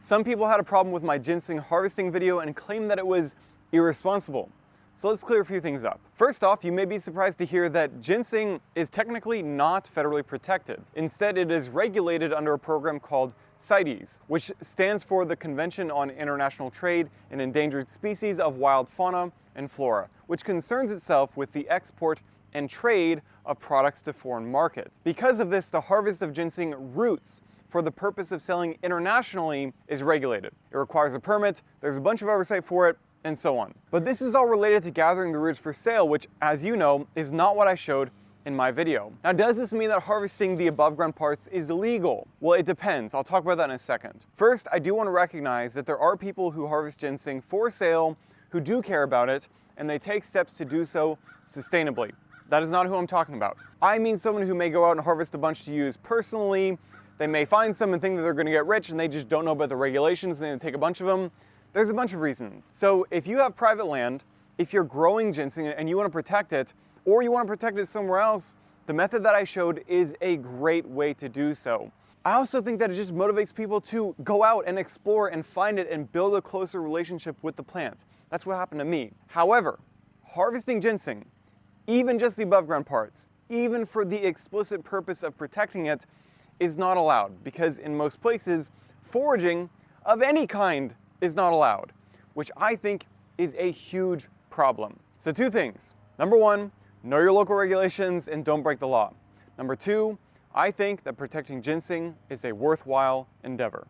Some people had a problem with my ginseng harvesting video and claimed that it was irresponsible. So let's clear a few things up. First off, you may be surprised to hear that ginseng is technically not federally protected. Instead, it is regulated under a program called CITES, which stands for the Convention on International Trade in Endangered Species of Wild Fauna and Flora, which concerns itself with the export and trade of products to foreign markets. Because of this, the harvest of ginseng roots for the purpose of selling internationally is regulated. It requires a permit, there's a bunch of oversight for it, and so on. But this is all related to gathering the roots for sale, which, as you know, is not what I showed in my video. Now, does this mean that harvesting the above ground parts is illegal? Well, it depends. I'll talk about that in a second. First, I do want to recognize that there are people who harvest ginseng for sale who do care about it, and they take steps to do so sustainably. That is not who I'm talking about. I mean someone who may go out and harvest a bunch to use personally. They may find some and think that they're going to get rich, and they just don't know about the regulations, and they take a bunch of them. There's a bunch of reasons. So if you have private land, if you're growing ginseng and you want to protect it, or you want to protect it somewhere else, the method that I showed is a great way to do so. I also think that it just motivates people to go out and explore and find it and build a closer relationship with the plant. That's what happened to me. However, harvesting ginseng, even just the above ground parts, even for the explicit purpose of protecting it, is not allowed, because in most places, foraging of any kind is not allowed, which I think is a huge problem. So two things. Number one, know your local regulations and don't break the law. Number two, I think that protecting ginseng is a worthwhile endeavor.